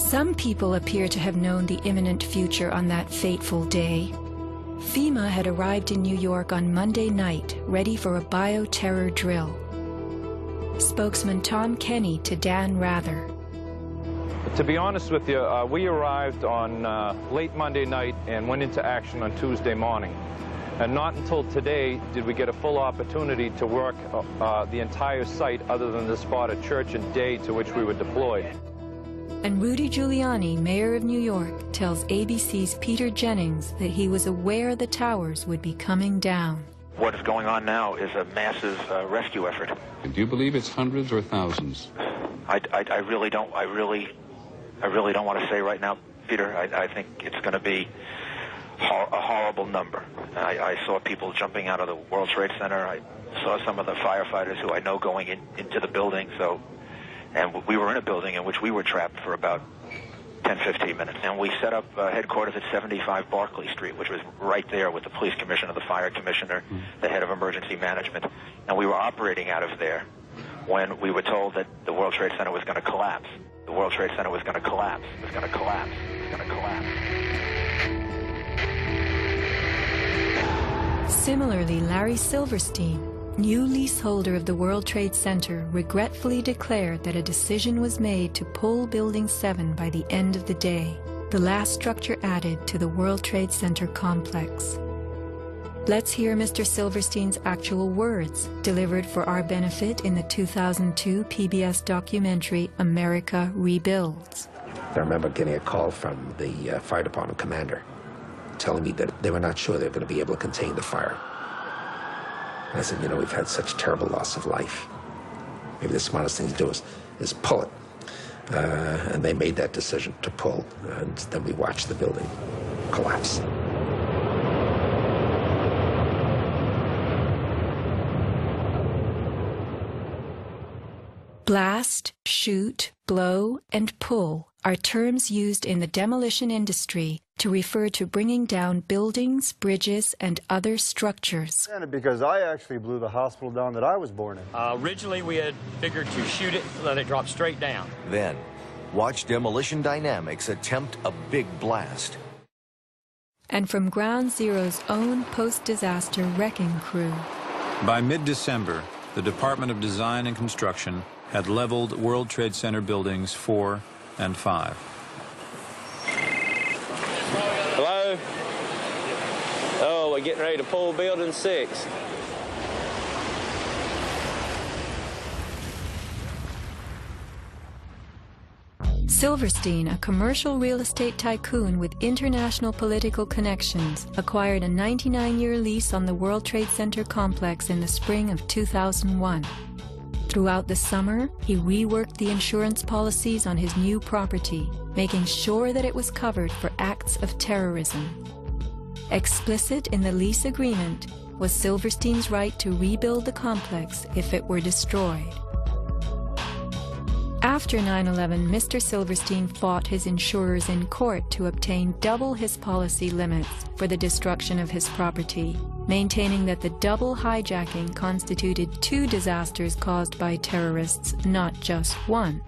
Some people appear to have known the imminent future on that fateful day. FEMA had arrived in New York on Monday night, ready for a bioterror drill. Spokesman Tom Kenny to Dan Rather. To be honest with you, we arrived on late Monday night and went into action on Tuesday morning. And not until today did we get a full opportunity to work the entire site other than the spot at Church and Day to which we were deployed. And Rudy Giuliani, mayor of New York, tells ABC's Peter Jennings that he was aware the towers would be coming down. What is going on now is a massive rescue effort. Do you believe it's hundreds or thousands? I really don't. I really don't want to say right now, Peter. I think it's going to be a horrible number. I saw people jumping out of the World Trade Center. I saw some of the firefighters who I know going into the building. And we were in a building in which we were trapped for about 10-15 minutes. And we set up headquarters at 75 Barclay Street, which was right there with the police commissioner, the fire commissioner, the head of emergency management. And we were operating out of there when we were told that the World Trade Center was going to collapse. The World Trade Center was going to collapse. It was going to collapse. It was going to collapse. Similarly, Larry Silverstein, new leaseholder of the World Trade Center, regretfully declared that a decision was made to pull Building 7 by the end of the day, the last structure added to the World Trade Center complex. Let's hear Mr. Silverstein's actual words, delivered for our benefit in the 2002 PBS documentary America Rebuilds. I remember getting a call from the fire department commander telling me that they were not sure they were going to be able to contain the fire. And I said, you know, we've had such terrible loss of life. Maybe the smartest thing to do is pull it. And they made that decision to pull, and then we watched the building collapse. Blast, shoot, blow, and pull are terms used in the demolition industry to refer to bringing down buildings, bridges, and other structures. Because I actually blew the hospital down that I was born in. Originally, we had figured to shoot it, let it drop straight down. Then, watch Demolition Dynamics attempt a big blast. And from Ground Zero's own post-disaster wrecking crew. By mid-December, the Department of Design and Construction had leveled World Trade Center buildings 4 and 5. Hello? Oh, we're getting ready to pull building 6. Silverstein, a commercial real estate tycoon with international political connections, acquired a 99-year lease on the World Trade Center complex in the spring of 2001. Throughout the summer, he reworked the insurance policies on his new property, making sure that it was covered for acts of terrorism. Explicit in the lease agreement was Silverstein's right to rebuild the complex if it were destroyed. After 9/11, Mr. Silverstein fought his insurers in court to obtain double his policy limits for the destruction of his property, maintaining that the double hijacking constituted 2 disasters caused by terrorists, not just one.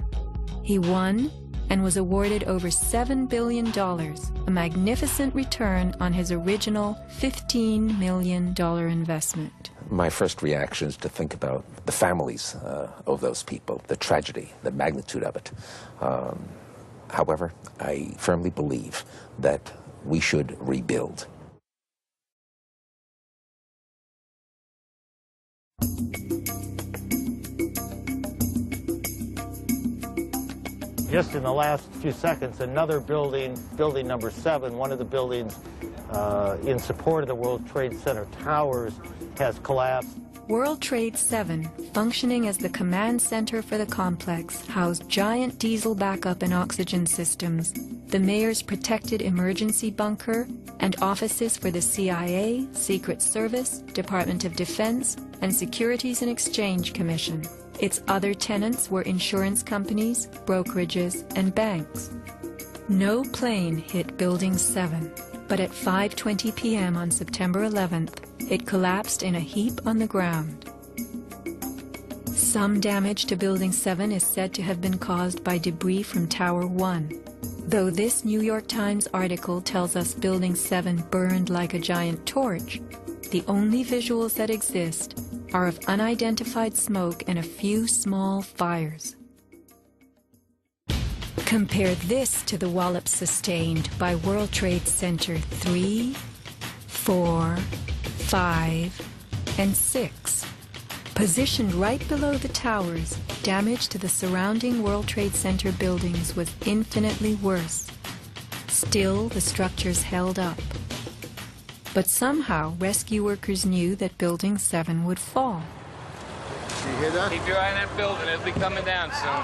He won and was awarded over $7 billion, a magnificent return on his original $15 million investment. My first reaction is to think about the families of those people, the tragedy, the magnitude of it. However, I firmly believe that we should rebuild. Just in the last few seconds, another building, building number 7, one of the buildings in support of the World Trade Center towers, has collapsed. World Trade 7, functioning as the command center for the complex, housed giant diesel backup and oxygen systems, the mayor's protected emergency bunker, and offices for the CIA, Secret Service, Department of Defense, and Securities and Exchange Commission. Its other tenants were insurance companies, brokerages, and banks. No plane hit Building 7, but at 5:20 p.m. on September 11th, it collapsed in a heap on the ground. Some damage to Building 7 is said to have been caused by debris from Tower 1. Though this New York Times article tells us Building 7 burned like a giant torch, the only visuals that exist are of unidentified smoke and a few small fires. Compare this to the wallops sustained by World Trade Center 3, 4, 5, and 6. Positioned right below the towers, damage to the surrounding World Trade Center buildings was infinitely worse. Still, the structures held up. But somehow, rescue workers knew that Building 7 would fall. You hear that? Keep your eye on that building. It'll be coming down soon.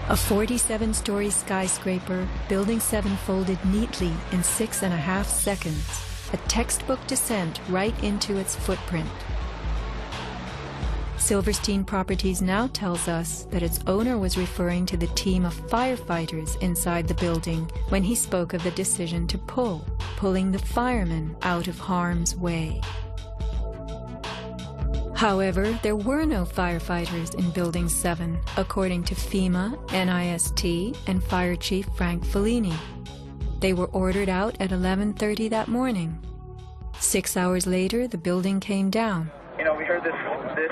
A 47-story skyscraper, Building 7 folded neatly in 6.5 seconds. A textbook descent right into its footprint. Silverstein Properties now tells us that its owner was referring to the team of firefighters inside the building when he spoke of the decision to pulling the firemen out of harm's way. However, there were no firefighters in Building 7, according to FEMA, NIST, and Fire Chief Frank Fellini. They were ordered out at 11:30 that morning. 6 hours later, the building came down. You know, we heard this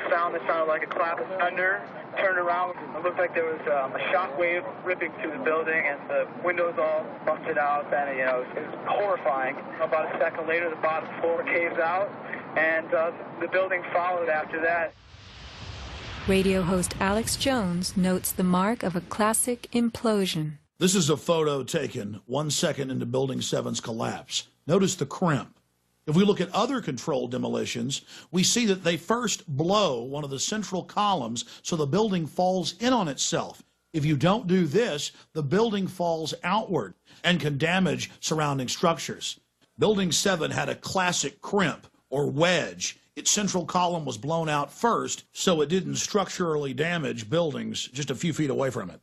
sound that sounded like a clap of thunder. Turned around, it looked like there was a shock wave ripping through the building, and the windows all busted out. And you know, it was horrifying. About a second later, the bottom floor caves out, and the building followed after that. Radio host Alex Jones notes the mark of a classic implosion. This is a photo taken 1 second into Building 7's collapse. Notice the crimp. If we look at other controlled demolitions, we see that they first blow one of the central columns so the building falls in on itself. If you don't do this, the building falls outward and can damage surrounding structures. Building 7 had a classic crimp or wedge. Its central column was blown out first, so it didn't structurally damage buildings just a few feet away from it.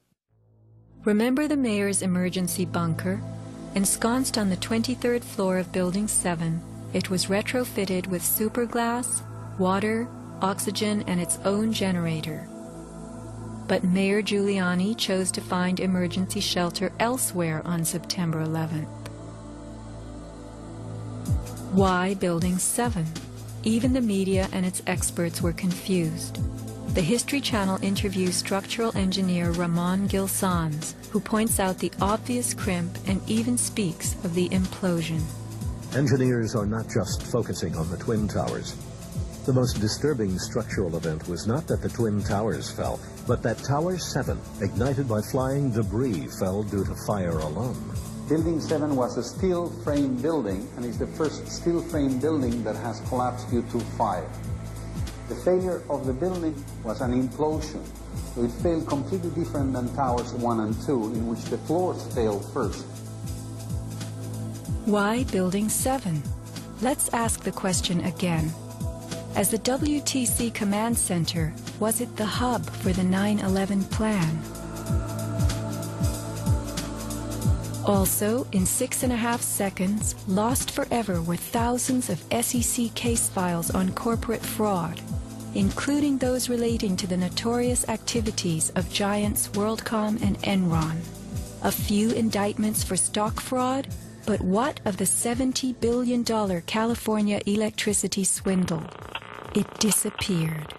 Remember the mayor's emergency bunker? Ensconced on the 23rd floor of Building 7, it was retrofitted with superglass, water, oxygen, and its own generator. But Mayor Giuliani chose to find emergency shelter elsewhere on September 11th. Why Building 7? Even the media and its experts were confused. The History Channel interviews structural engineer Ramon Gil-Sanz, who points out the obvious crimp and even speaks of the implosion. Engineers are not just focusing on the Twin Towers. The most disturbing structural event was not that the Twin Towers fell, but that Tower 7, ignited by flying debris, fell due to fire alone. Building 7 was a steel frame building, and is the first steel frame building that has collapsed due to fire. The failure of the building was an implosion, so it failed completely different than Towers 1 and 2, in which the floors failed first. Why Building 7? Let's ask the question again. As the WTC Command Center, was it the hub for the 9/11 plan? Also, in 6.5 seconds, lost forever were thousands of SEC case files on corporate fraud, including those relating to the notorious activities of giants WorldCom and Enron. A few indictments for stock fraud, but what of the $70 billion California electricity swindle? It disappeared.